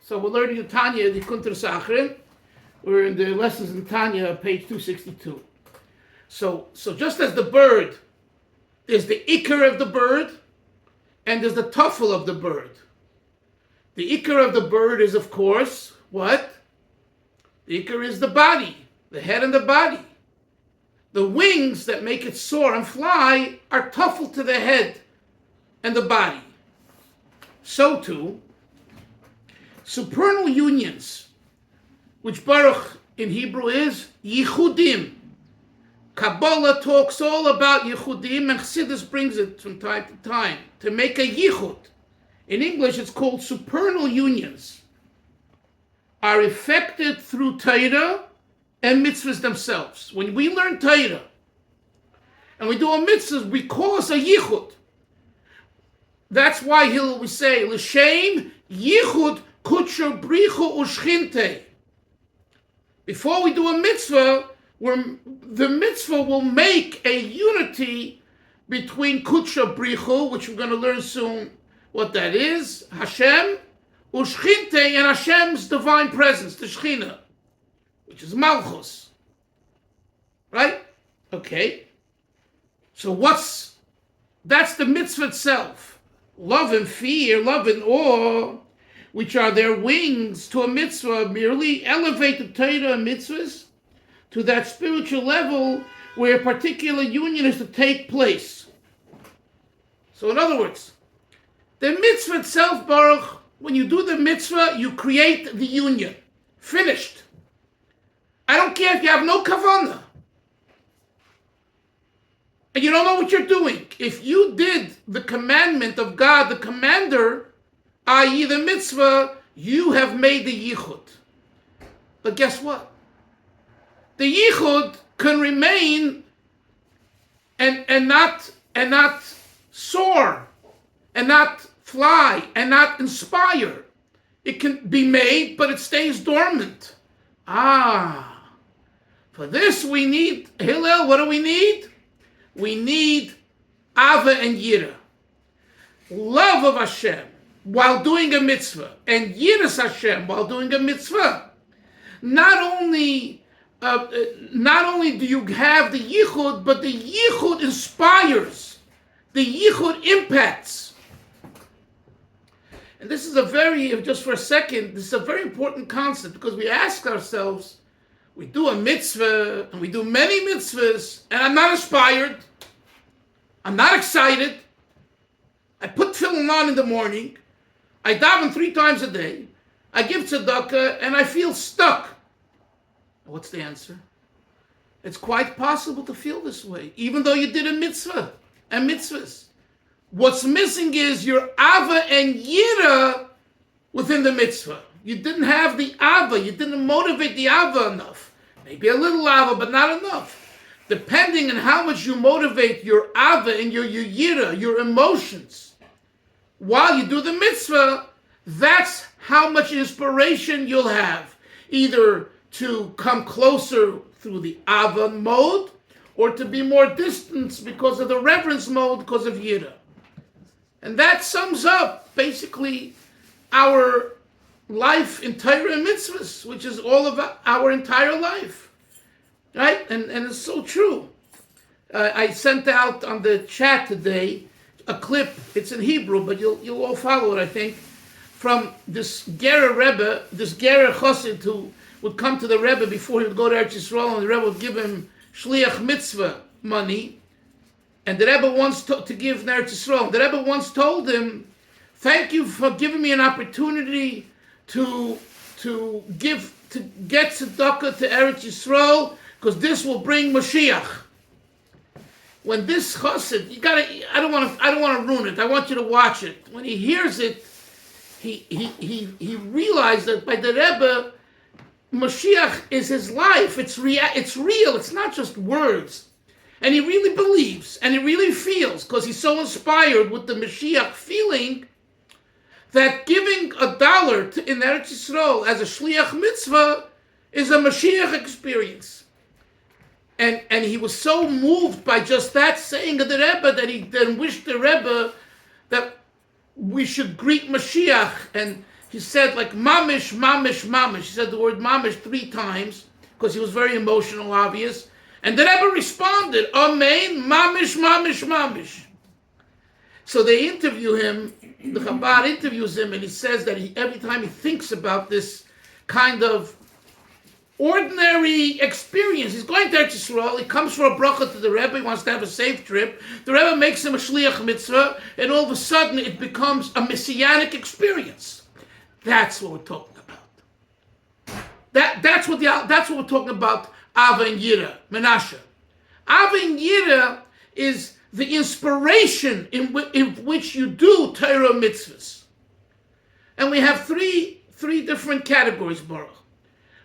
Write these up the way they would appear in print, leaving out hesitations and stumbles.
So we're learning in Tanya Kuntres Acharon. We're in the lessons in Tanya, page 262. So just as the bird, there's the ikar of the bird, and there's the tuffle of the bird. The ikar of the bird is, of course, what? The ikar is the body, the head and the body. The wings that make it soar and fly are tuffle to the head and the body. So too, supernal unions, which Baruch in Hebrew is yichudim. Kabbalah talks all about yichudim, and Chassidus brings it from time to time to make a yichud. In English, it's called supernal unions, are effected through Torah and mitzvahs themselves. When we learn Torah and we do a mitzvah, we cause a yichud. That's why we say, l'shem yichud kutsher brichu ushchinte. Before we do a mitzvah, the mitzvah will make a unity between kutsher brichu, which we're going to learn soon what that is, Hashem, ushchinte, and Hashem's divine presence, the Shechina, which is Malchus. Right? Okay. So that's the mitzvah itself. Love and fear, love and awe, which are their wings to a mitzvah, merely elevate the Torah and mitzvahs to that spiritual level where a particular union is to take place. So in other words, the mitzvah itself, Baruch, when you do the mitzvah, you create the union. Finished. I don't care if you have no kavanah. And you don't know what you're doing. If you did the commandment of God, the commander, i.e. the mitzvah, you have made the yichud. But guess what? The yichud can remain and not soar, and not fly, and not inspire. It can be made, but it stays dormant. For this we need, Hillel, what do we need? We need Ava and Yira. Love of Hashem while doing a mitzvah, and Yiras Hashem while doing a mitzvah. Not only do you have the yichud, but the yichud inspires. The yichud impacts. And this is just for a second, this is a very important concept, because we ask ourselves, we do a mitzvah, and we do many mitzvahs, and I'm not inspired. I'm not excited. I put tefillin on in the morning. I daven 3 times a day. I give tzedakah, and I feel stuck. What's the answer? It's quite possible to feel this way, even though you did a mitzvah and mitzvahs. What's missing is your ava and yira within the mitzvah. You didn't have the ava. You didn't motivate the ava enough. Maybe a little ava, but not enough. Depending on how much you motivate your ava and your yira, your emotions, while you do the mitzvah, that's how much inspiration you'll have. Either to come closer through the ava mode, or to be more distant because of the reverence mode, because of yira. And that sums up, basically, our life in Torah and mitzvahs, which is all of our entire life. Right? And it's so true. I sent out on the chat today a clip. It's in Hebrew, but you'll all follow it, I think, from this Gerer Rebbe, this Gerer Chassid who would come to the Rebbe before he would go to Eretz Yisrael, and the Rebbe would give him shliach mitzvah money, and the Rebbe wants to give Eretz Yisrael. The Rebbe once told him, "Thank you for giving me an opportunity to get tzedakah to Eretz Yisrael, because this will bring Mashiach." When this chassid, I don't want to ruin it. I want you to watch it. When he hears it, he realized that by the Rebbe, Mashiach is his life. It's real. It's not just words. And he really believes, and he really feels, because he's so inspired with the Mashiach feeling, that giving $1 in Eretz Yisrael as a shliach mitzvah is a Mashiach experience. And he was so moved by just that saying of the Rebbe that he then wished the Rebbe that we should greet Mashiach. And he said like mamish, mamish, mamish. He said the word mamish 3 times because he was very emotional, obvious. And the Rebbe responded, Amen, mamish, mamish, mamish. So they interview him, the Chabad interviews him, and he says that every time he thinks about this kind of ordinary experience, he's going to Eretz Yisrael, he comes for a bracha to the Rebbe, he wants to have a safe trip, the Rebbe makes him a shliach mitzvah, and all of a sudden it becomes a messianic experience. That's what we're talking about. That's what we're talking about, Ava and Yira, Menashe. Ava and Yira is the inspiration in which you do Torah mitzvahs. And we have three different categories, Baruch.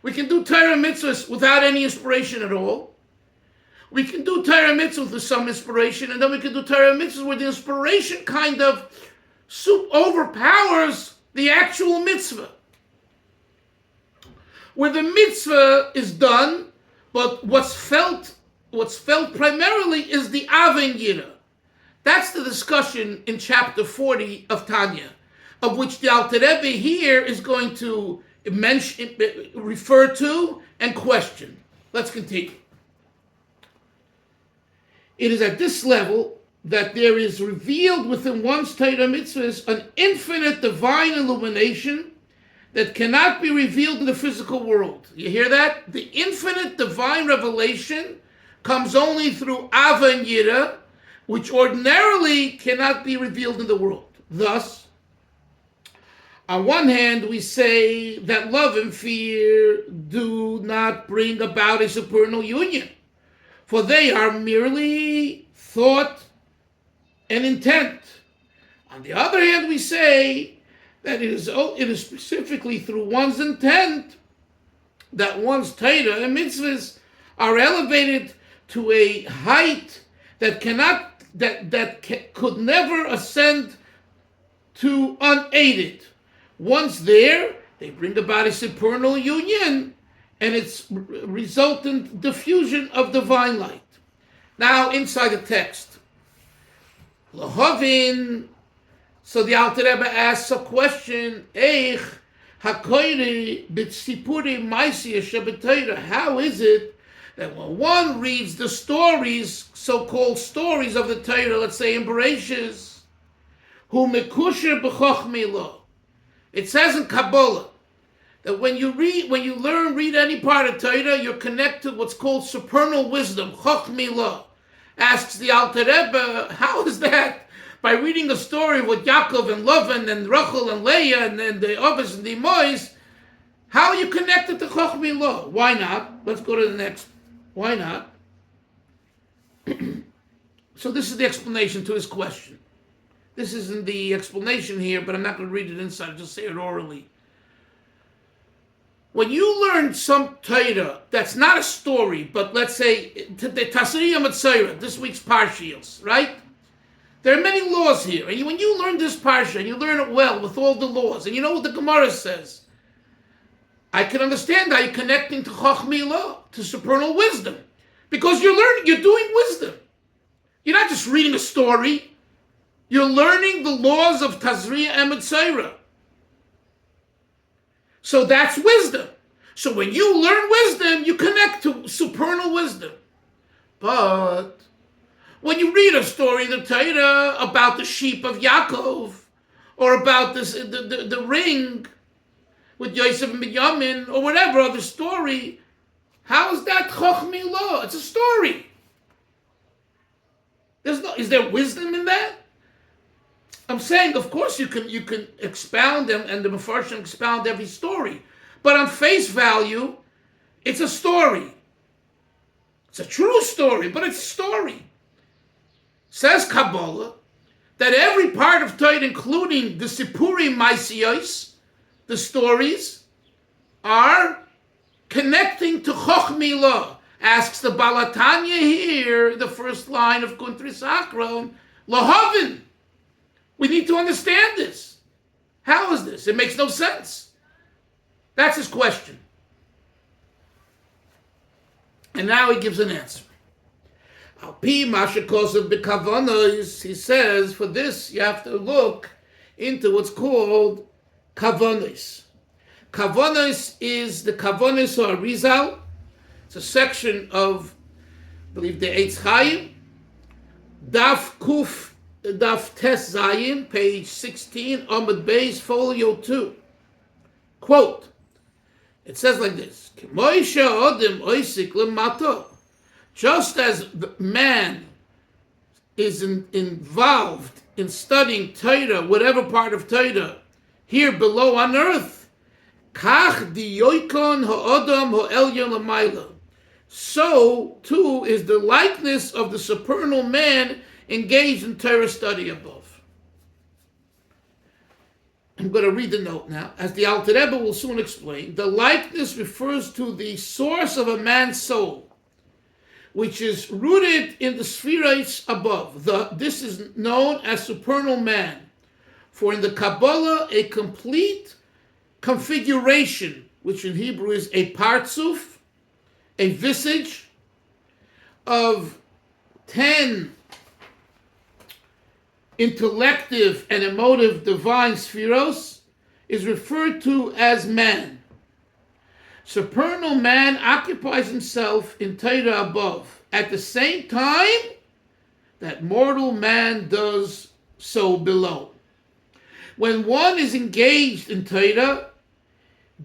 We can do Torah mitzvahs without any inspiration at all. We can do Torah mitzvahs with some inspiration, and then we can do Torah mitzvahs where the inspiration kind of overpowers the actual mitzvah. Where the mitzvah is done, but what's felt primarily is the Aven Yira. That's the discussion in chapter 40 of Tanya, of which the Alter Rebbe here is going to refer to and question. Let's continue. It is at this level that there is revealed within one's Torah mitzvahs an infinite divine illumination that cannot be revealed in the physical world. You hear that? The infinite divine revelation comes only through Ava and Yira, which ordinarily cannot be revealed in the world. Thus, on one hand, we say that love and fear do not bring about a supernal union, for they are merely thought and intent. On the other hand, we say that it is specifically through one's intent that one's Torah and mitzvahs are elevated to a height that could never ascend to unaided. Once there, they bring about a supernal union and its resultant diffusion of divine light. Now, inside the text, Lahavin. So the Alter Rebbe asks a question, Eich hakoyri b'tzipuri maisi shebetayra. How is it that when one reads the stories, so-called stories of the Torah, let's say in Bereshis, hu mekusher b'chochmi lo. It says in Kabbalah that when you read any part of Torah, you're connected to what's called supernal wisdom, chochmi lo. Asks the Alter Rebbe, how is that? By reading the story with Yaakov and Lavan and Rachel and Leah and then the Avos and the Mois, how are you connected to Chochmi Lo? Why not? Let's go to the next. Why not? So this is the explanation to his question. This isn't the explanation here, but I'm not going to read it inside. I'll just say it orally. When you learn some Torah that's not a story, but let's say the Tasriya Matzayra, this week's Parshios, right? There are many laws here, and when you learn this parsha, and you learn it well with all the laws, and you know what the Gemara says, I can understand how you're connecting to Chochmi Lo, to supernal wisdom, because you're doing wisdom. You're not just reading a story, you're learning the laws of Tazriya and Mitzayra. So that's wisdom. So when you learn wisdom, you connect to supernal wisdom. But when you read a story in the Torah about the sheep of Yaakov, or about the ring with Yosef and Binyamin, or whatever other story, how is that Chochmi Lo? It's a story. Is there wisdom in that? I'm saying, of course, you can expound them, and the Mefarshim expound every story, but on face value, it's a story. It's a true story, but it's a story. Says Kabbalah that every part of Torah, including the Sipurim Maisiyos, the stories, are connecting to Chochmi Lo. Asks the Balatanya here, the first line of Kuntres Acharon, Lahavin. We need to understand this. How is this? It makes no sense. That's his question. And now he gives an answer. Al-Pi Mashikosav B'Kavanos, he says, for this you have to look into what's called Kavonos. Kavonos is the Kavonos or Arizal. It's a section of, I believe, the Eitz Chaim. Daf Tes Zayin, page 16, Amud Beis, folio 2. Quote, it says like this, just as man is involved in studying Torah, whatever part of Torah, here below on earth, so too is the likeness of the supernal man engaged in Torah study above. I'm going to read the note now. As the Alter Rebbe will soon explain, the likeness refers to the source of a man's soul, which is rooted in the spheres above. This is known as supernal man. For in the Kabbalah, a complete configuration, which in Hebrew is a partzuf, a visage of 10 intellective and emotive divine spheros, is referred to as man. Supernal man occupies himself in Torah above, at the same time that mortal man does so below. When one is engaged in Torah,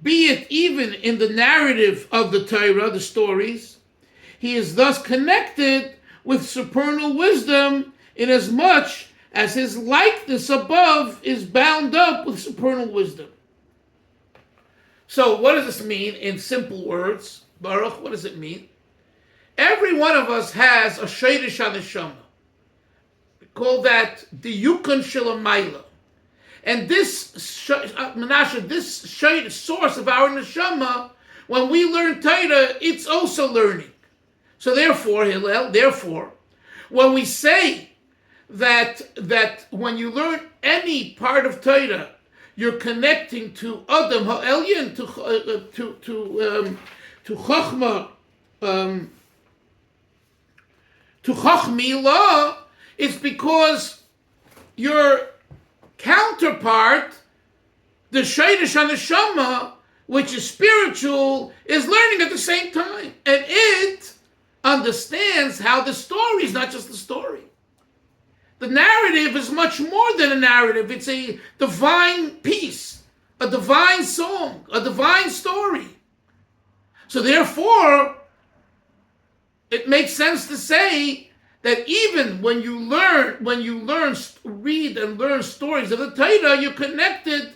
be it even in the narrative of the Torah, the stories, he is thus connected with supernal wisdom inasmuch as his likeness above is bound up with supernal wisdom. So what does this mean in simple words? Baruch, what does it mean? Every one of us has a sheidish haneshama. We call that the yukon shelamayla. And this Menashe, this source of our neshama, when we learn Torah, it's also learning. So therefore, Hillel, when we say that when you learn any part of Torah, you're connecting to Adam Ha'elyon, to Chochmah, to Chochmilah, it's because your counterpart, the Sheidish HaNeshama, which is spiritual, is learning at the same time. And it understands how the story is not just the story. The narrative is much more than a narrative. It's a divine piece, a divine song, a divine story. So therefore, it makes sense to say that even when you read and learn stories of the Torah, you're connected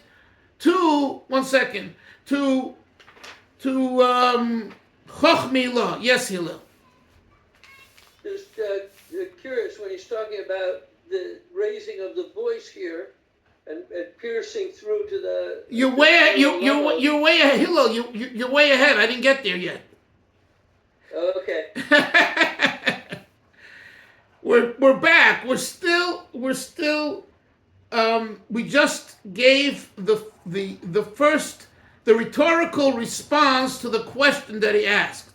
to, to Chochmilah. Yes, Hillel. Just curious, when he's talking about the raising of the voice here and piercing through to the... You're way ahead, Hillel. You're way ahead. I didn't get there yet. Okay. We're back. We just gave the rhetorical response to the question that he asked.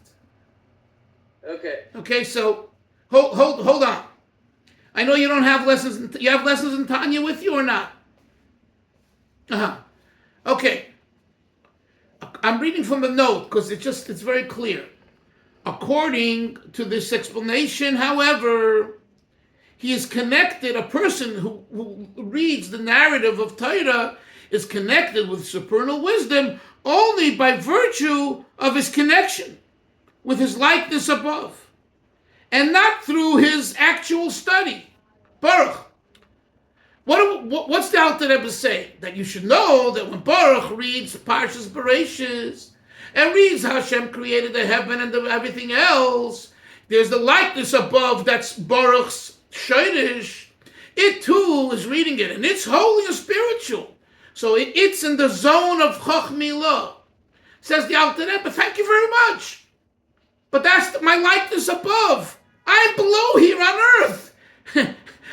Okay. Okay, so hold on. I know you don't have lessons. You have lessons in Tanya with you or not? Okay. I'm reading from the note because it's very clear. According to this explanation, however, he is connected, a person who reads the narrative of Torah is connected with supernal wisdom only by virtue of his connection with his likeness above, and not through his actual study. Baruch. What's the Alter Rebbe saying? That you should know that when Baruch reads Parshas Bereshis, and reads how Hashem created the heaven and everything else, there's the likeness above that's Baruch's Sheidish. It too is reading it, and it's holy and spiritual. So it's in the zone of Chochmilah. Says the Alter Rebbe, thank you very much. But that's my likeness above. I'm below here on earth.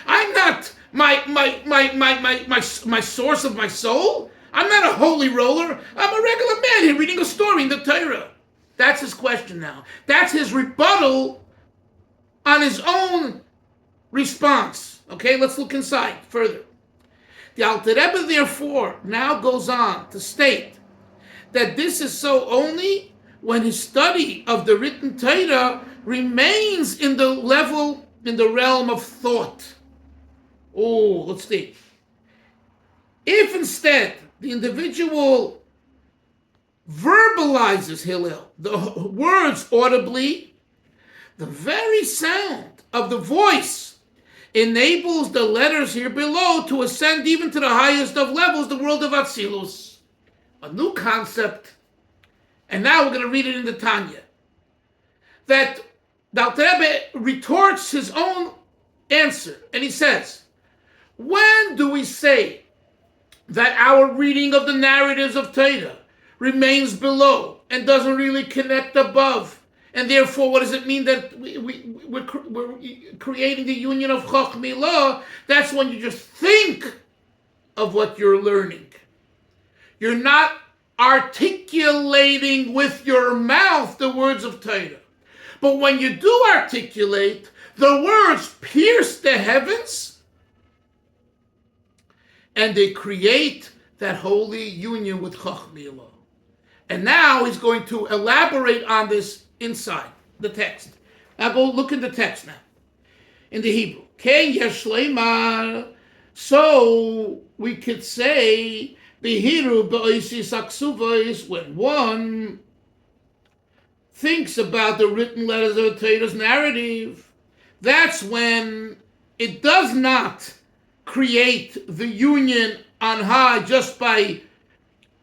I'm not my source of my soul. I'm not a holy roller. I'm a regular man here reading a story in the Torah. That's his question now. That's his rebuttal on his own response. Okay, let's look inside further. The Alter Rebbe, therefore, now goes on to state that this is so only when his study of the written Torah remains in the realm of thought. Oh, let's see. If instead the individual verbalizes Hillel, the words audibly, the very sound of the voice enables the letters here below to ascend even to the highest of levels, the world of Atzilus. A new concept. And now we're going to read it in the Tanya. That the Alter Rebbe retorts his own answer. And he says, when do we say that our reading of the narratives of Torah remains below and doesn't really connect above? And therefore, what does it mean that we're creating the union of Chochmah Law? That's when you just think of what you're learning. You're not articulating with your mouth the words of Torah. But when you do articulate, the words pierce the heavens and they create that holy union with Chochmah Law. And now he's going to elaborate on this inside the text. Now go look in the text now. In the Hebrew. Ken yesh leimar. So we could say Behiru ba'osis aksuvos, when one thinks about the written letters of Torah's narrative, that's when it does not create the union on high just by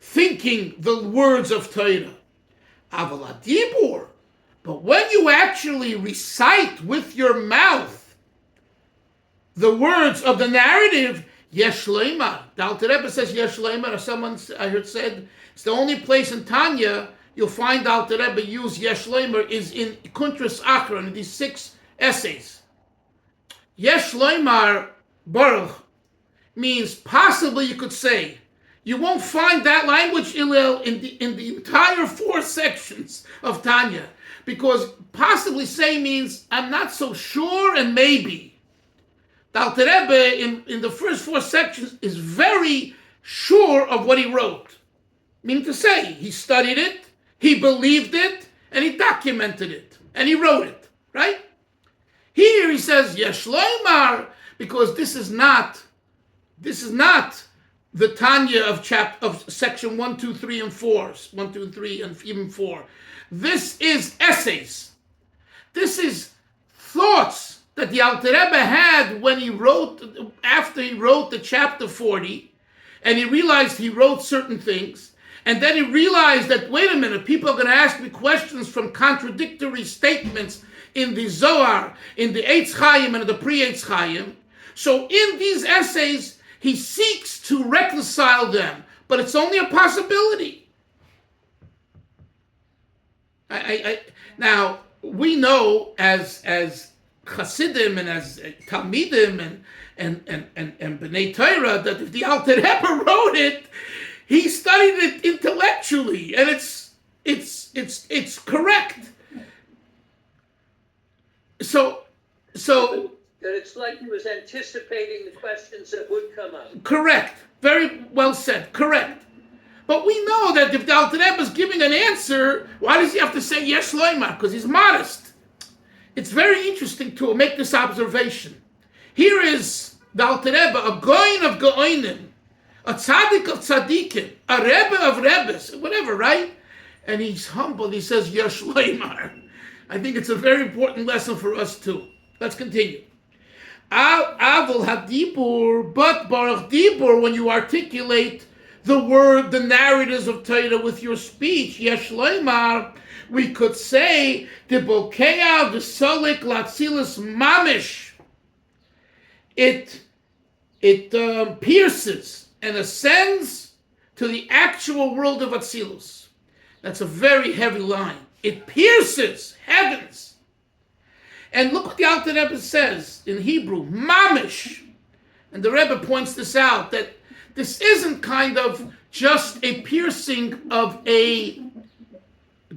thinking the words of Torah. Aval adibur. But when you actually recite with your mouth the words of the narrative, yesh leimar. The Alter Rebbe says yesh leimar, or someone I heard said, it's the only place in Tanya you'll find Alter Rebbe use yesh leimar is in Kuntres Acharon, in these 6 essays. Yesh leimar baruch means possibly you could say. You won't find that language, Hillel, in the entire 4 sections of Tanya. Because possibly say means I'm not so sure and maybe. The Alter Rebbe in the first 4 sections is very sure of what he wrote. Meaning to say, he studied it, he believed it, and he documented it. And he wrote it, right? Here he says, yesh leimar, because this is not the Tanya of section 1, 2, 3, and 4. 1, 2, 3, and even 4. This is essays. This is thoughts that the Alter Rebbe had when he wrote, after he wrote the chapter 40, and he realized he wrote certain things, and then he realized that, wait a minute, people are going to ask me questions from contradictory statements in the Zohar, in the Eitz Chaim, and the Pre-Eitz Chaim. So in these essays, he seeks to reconcile them, but it's only a possibility. Now, we know as Hasidim and as Talmidim and B'nai Torah that if the Alter Rebbe wrote it, he studied it intellectually, and it's correct. So that it's like he was anticipating the questions that would come up. Correct. Very well said. Correct. But we know that if the Alter Rebbe is giving an answer, why does he have to say yesh leimar? Because he's modest. It's very interesting to make this observation. Here is the Alter Rebbe, a goyin of goyinim, a tzaddik of tzaddikim, a rebbe of rebbes, whatever, right? And he's humble. He says yesh leimar. I think it's a very important lesson for us too. Let's continue. Avol hadibur, but baruch dibur, when you articulate the word, the narratives of Torah with your speech, yesh leimar, we could say the bokeya v'solik latzilus mamish. It pierces and ascends to the actual world of Atzilus. That's a very heavy line. It pierces heavens. And look what the Alter Rebbe says in Hebrew, mamish. And the Rebbe points this out, that this isn't kind of just a piercing of a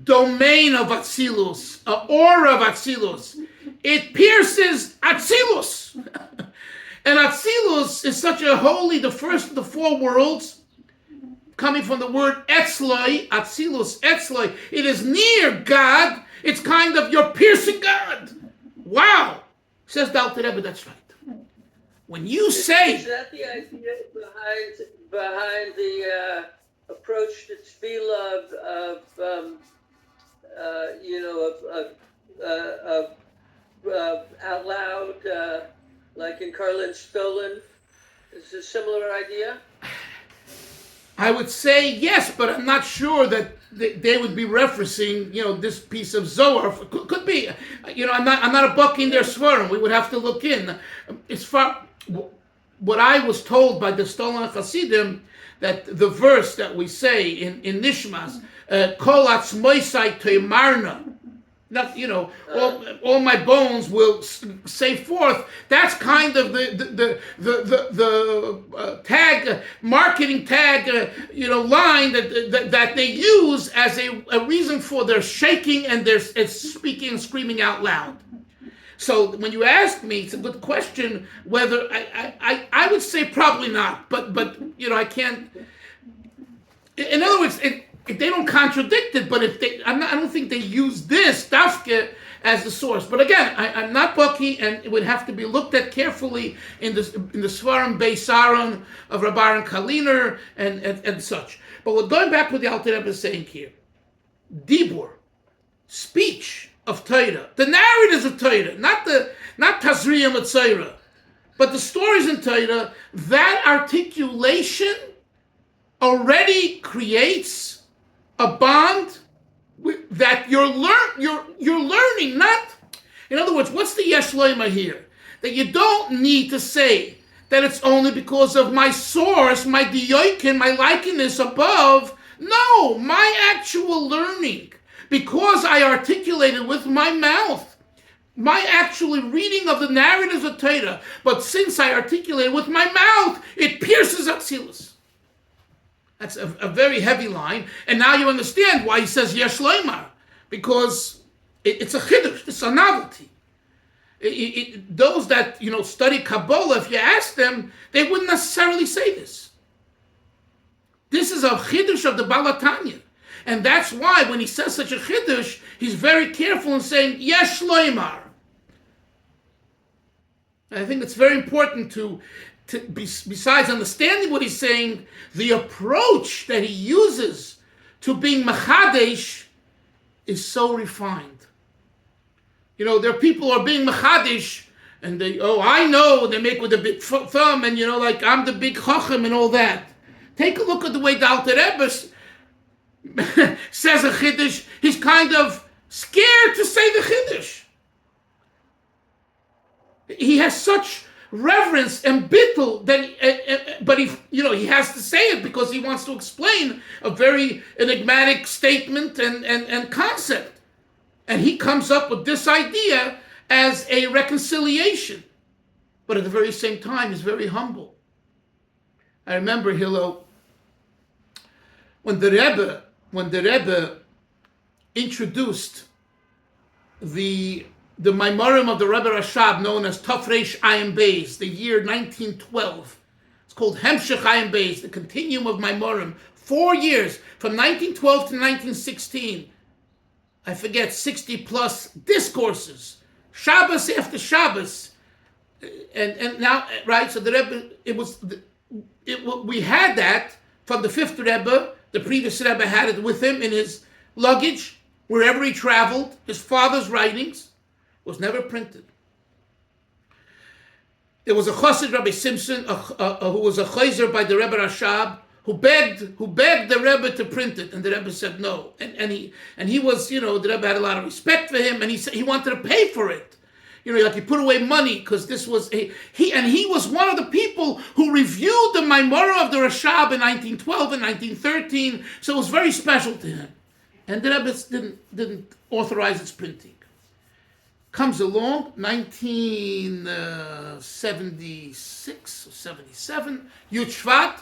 domain of Atzilus, an aura of Atzilus. It pierces Atzilus. And Atzilus is such a holy, the first of the four worlds, coming from the word Etzloi, Atzilus, Etzloi. It is near God. It's kind of, you're piercing God. Wow. Says the Alter Rebbe, that's right. When you say... Is that the idea behind the approach to tefillah out loud, like in Carlin Stolen? Is it a similar idea? I would say yes, but I'm not sure that they would be referencing, this piece of Zohar. Could be. I'm not a buck in their svarim. We would have to look in. As far what I was told by the Stolen Hasidim, that the verse that we say in Nishmas, Kol Atzmoisai Teimarna, not all my bones will say forth. That's kind of the tag, marketing tag, line that they use as a reason for their shaking and their speaking and screaming out loud. So when you ask me, it's a good question. Whether I would say probably not, but I can't. In other words, if they don't contradict it, but I don't think they use this dafke as the source. But again, I'm not Bucky, and it would have to be looked at carefully in the Svarim Beis Aaron of Rabbaran Kaliner and such. But we're going back to what the Alter Rebbe is saying here. Dibur, speech of Torah, the narratives of Torah, not Tazriyam of Torah, but the stories in Torah. That articulation already creates a bond that you're learning. Not, in other words, what's the yesh leima here? That you don't need to say that it's only because of my source, my diyokin, my likeness above. No, my actual learning, because I articulated with my mouth, my actually reading of the narratives of Torah. But since I articulated with my mouth, it pierces Atzilus. That's a very heavy line. And now you understand why he says Yesh Leimar. Because it's a chiddush, it's a novelty. Those that, study Kabbalah, if you ask them, they wouldn't necessarily say this. This is a chiddush of the Balatanya. And that's why when he says such a chiddush, he's very careful in saying Yesh Leimar. I think it's very important to besides understanding what he's saying, the approach that he uses to being Machadesh is so refined. There are people who are being Machadesh, and I know, they make with a big thumb, and like I'm the big Chacham and all that. Take a look at the way the Alter Rebbe says a Chiddush. He's kind of scared to say the Chiddush. He has such reverence and bittul that but he has to say it because he wants to explain a very enigmatic statement and concept, and he comes up with this idea as a reconciliation, but at the very same time he's very humble. I remember, Hillel, when the Rebbe introduced the Maimarim of the Rebbe Rashab, known as Tafresh Ayin Beis, the year 1912. It's called Hemshech Ayin Beis, the continuum of Maimarim. 4 years, from 1912 to 1916. I forget, 60 plus discourses. Shabbos after Shabbos. And now, right, so the Rebbe, we had that from the fifth Rebbe. The previous Rebbe had it with him in his luggage, wherever he traveled, his father's writings. Was never printed. There was a Chassid, Rabbi Simpson, who was a chayzer by the Rebbe Rashab, who begged the Rebbe to print it, and the Rebbe said no. And he was, the Rebbe had a lot of respect for him, and he said he wanted to pay for it. Like he put away money because this was he was one of the people who reviewed the Maimorah of the Rashab in 1912 and 1913. So it was very special to him, and the Rebbe didn't authorize its printing. Comes along, 1976 or 77, Yud Shvat,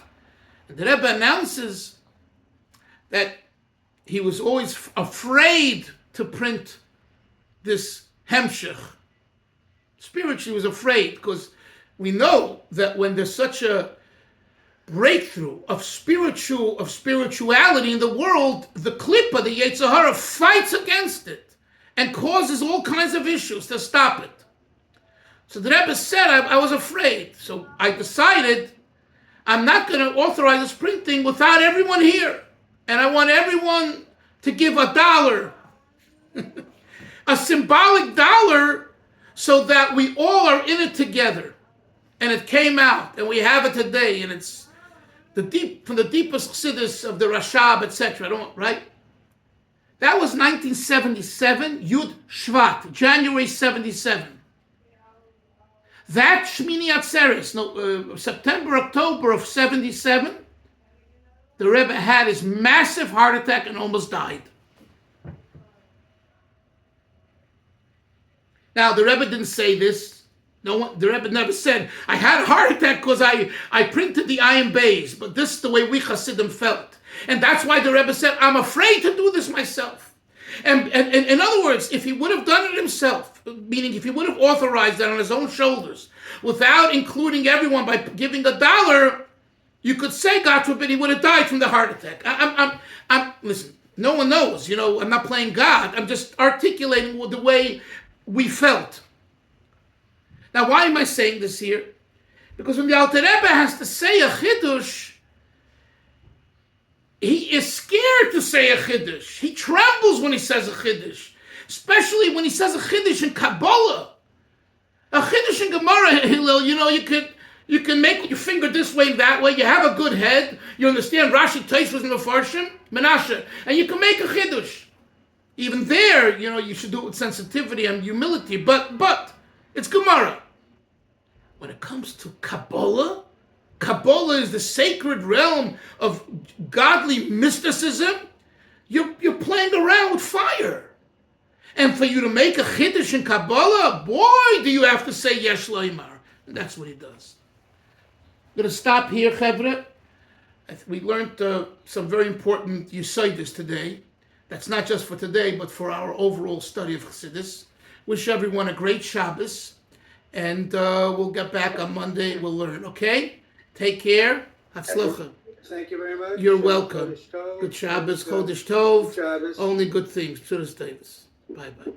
and the Rebbe announces that he was always afraid to print this Hemshech. Spiritually, he was afraid because we know that when there's such a breakthrough of spirituality in the world, the klippa, the Yetzer Hara, fights against it and causes all kinds of issues to stop it. So the Rebbe said, I was afraid. So I decided I'm not going to authorize this printing without everyone here. And I want everyone to give $1, a symbolic dollar, so that we all are in it together. And it came out, and we have it today, and it's from the deepest chassidus of the Rashab, etc. Right? That was 1977, Yud Shvat, January 77. That Shmini Atzeres, September, October of 77, the Rebbe had his massive heart attack and almost died. Now, the Rebbe didn't say this. The Rebbe never said, I had a heart attack because I printed the Ayin Beis, but this is the way we Hasidim felt. And that's why the Rebbe said, I'm afraid to do this myself. And in other words, if he would have done it himself, meaning if he would have authorized that on his own shoulders, without including everyone by giving $1, you could say, God forbid, he would have died from the heart attack. Listen, no one knows, I'm not playing God. I'm just articulating the way we felt. Now, why am I saying this here? Because when the Alter Rebbe has to say a chiddush, he is scared to say a chiddush. He trembles when he says a chiddush, especially when he says a chiddush in Kabbalah. A chiddush in Gemara, Hillel, you can make your finger this way and that way. You have a good head. You understand Rashi, Tosfos, and Mefarshim, Menashe, and you can make a chiddush. Even there, you should do it with sensitivity and humility. But it's Gemara. When it comes to Kabbalah, Kabbalah is the sacred realm of godly mysticism. You're playing around with fire. And for you to make a chiddush in Kabbalah, boy, do you have to say Yesh Loimar. And that's what he does. I'm going to stop here, Chevra. We learned some very important Yesodis today. That's not just for today, but for our overall study of Chassidus. Wish everyone a great Shabbos. And we'll get back on Monday. We'll learn, okay? Take care. Hatzlacha. Thank you very much. You're welcome. Good Shabbos, Chodesh Tov. Good Shabbos. Only good things. Pseudos Davis. Bye-bye.